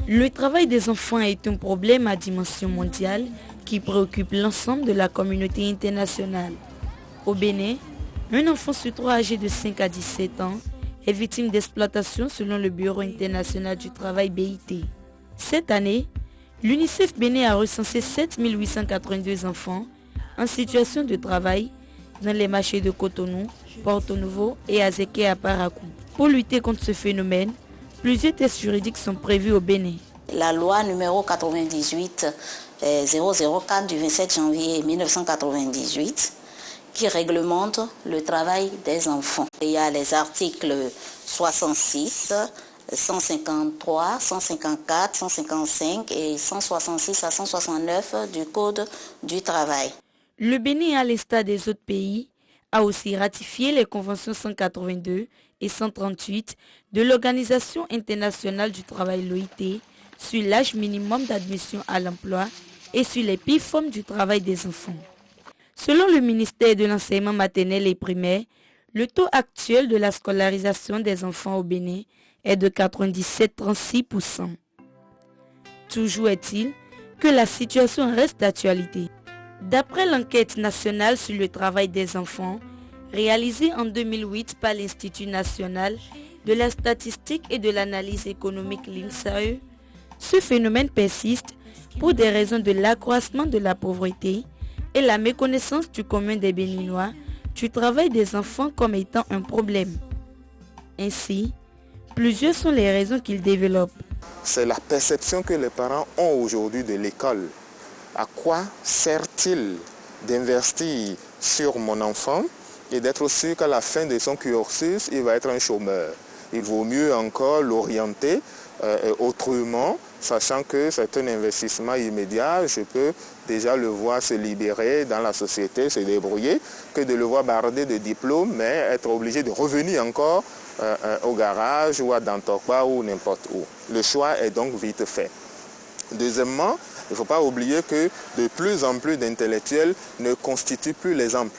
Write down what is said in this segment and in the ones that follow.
Le travail des enfants est un problème à dimension mondiale qui préoccupe l'ensemble de la communauté internationale. Au Bénin, un enfant sur 3 âgé de 5 à 17 ans est victime d'exploitation selon le Bureau international du travail BIT. Cette année, l'UNICEF Bénin a recensé 7 882 enfants en situation de travail dans les marchés de Cotonou, Porto Novo et Azeke à Parakou. Pour lutter contre ce phénomène, plusieurs tests juridiques sont prévus au Bénin. La loi numéro 98-004 du 27 janvier 1998 qui réglemente le travail des enfants. Il y a les articles 66, 153, 154, 155 et 166 à 169 du Code du travail. Le Bénin, à l'instar des autres pays, a aussi ratifié les conventions 182 et 138 de l'Organisation internationale du travail l'OIT sur l'âge minimum d'admission à l'emploi et sur les pires formes du travail des enfants. Selon le ministère de l'Enseignement maternel et primaire, le taux actuel de la scolarisation des enfants au Bénin est de 97,36%. Toujours est-il que la situation reste d'actualité. D'après l'enquête nationale sur le travail des enfants, réalisée en 2008 par l'Institut national de la statistique et de l'analyse économique l'INSAE, ce phénomène persiste pour des raisons de l'accroissement de la pauvreté et la méconnaissance du commun des Béninois du travail des enfants comme étant un problème. Ainsi, plusieurs sont les raisons qu'ils développent. C'est la perception que les parents ont aujourd'hui de l'école. À quoi sert-il d'investir sur mon enfant et d'être sûr qu'à la fin de son cursus, il va être un chômeur? Il vaut mieux encore l'orienter autrement, sachant que c'est un investissement immédiat. Je peux déjà le voir se libérer dans la société, se débrouiller, que de le voir bardé de diplômes, mais être obligé de revenir encore au garage ou à Dantokba ou n'importe où. Le choix est donc vite fait. Deuxièmement, il ne faut pas oublier que de plus en plus d'intellectuels ne constituent plus l'exemple,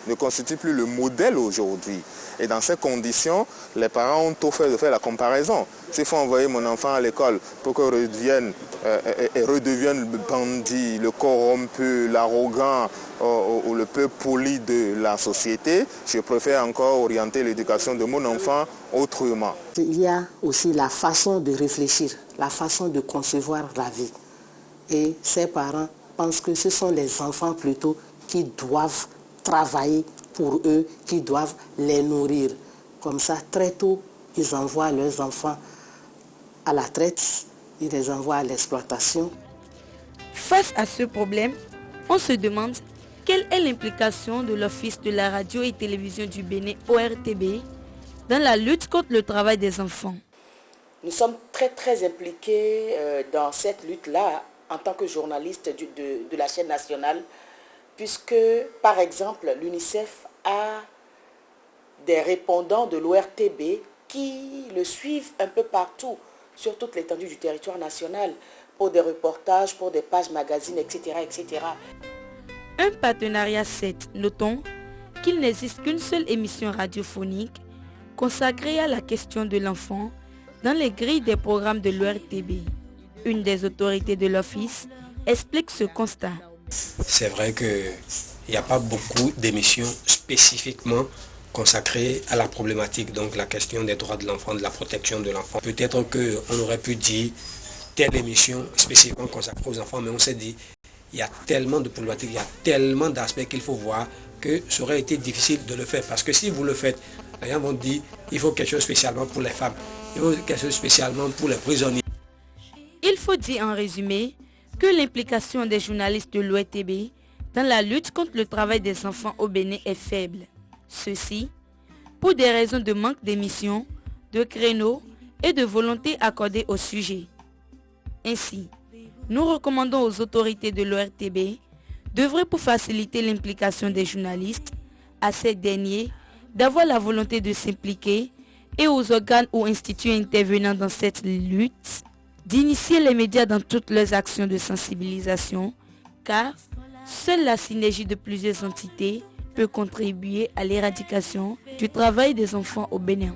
ne constituent plus le modèle aujourd'hui. Et dans ces conditions, les parents ont tout fait de faire la comparaison. S'il faut envoyer mon enfant à l'école pour qu'il redevienne le bandit, le corrompu, l'arrogant ou le peu poli de la société, je préfère encore orienter l'éducation de mon enfant autrement. Il y a aussi la façon de réfléchir, la façon de concevoir la vie. Et ces parents pensent que ce sont les enfants plutôt qui doivent travailler pour eux, qui doivent les nourrir. Comme ça, très tôt, ils envoient leurs enfants à la traite, ils les envoient à l'exploitation. Face à ce problème, on se demande quelle est l'implication de l'Office de la radio et télévision du Bénin, ORTB, dans la lutte contre le travail des enfants. Nous sommes très impliqués dans cette lutte-là en tant que journaliste de la chaîne nationale, puisque, par exemple, l'UNICEF a des répondants de l'ORTB qui le suivent un peu partout, sur toute l'étendue du territoire national, pour des reportages, pour des pages magazines, etc. etc. Un partenariat 7, notons qu'il n'existe qu'une seule émission radiophonique consacrée à la question de l'enfant dans les grilles des programmes de l'ORTB. Une des autorités de l'Office explique ce constat. C'est vrai qu'il n'y a pas beaucoup d'émissions spécifiquement consacrées à la problématique, donc la question des droits de l'enfant, de la protection de l'enfant. Peut-être qu'on aurait pu dire telle émission spécifiquement consacrée aux enfants, mais on s'est dit il y a tellement de problématiques, il y a tellement d'aspects qu'il faut voir que ça aurait été difficile de le faire. Parce que si vous le faites, les gens vont dire il faut quelque chose spécialement pour les femmes, il faut quelque chose spécialement pour les prisonniers. Il faut dire en résumé que l'implication des journalistes de l'ORTB dans la lutte contre le travail des enfants au Bénin est faible. Ceci pour des raisons de manque d'émissions, de créneaux et de volonté accordée au sujet. Ainsi, nous recommandons aux autorités de l'ORTB d'œuvrer pour faciliter l'implication des journalistes, à ces derniers d'avoir la volonté de s'impliquer et aux organes ou instituts intervenant dans cette lutte d'initier les médias dans toutes leurs actions de sensibilisation, car seule la synergie de plusieurs entités peut contribuer à l'éradication du travail des enfants au Bénin.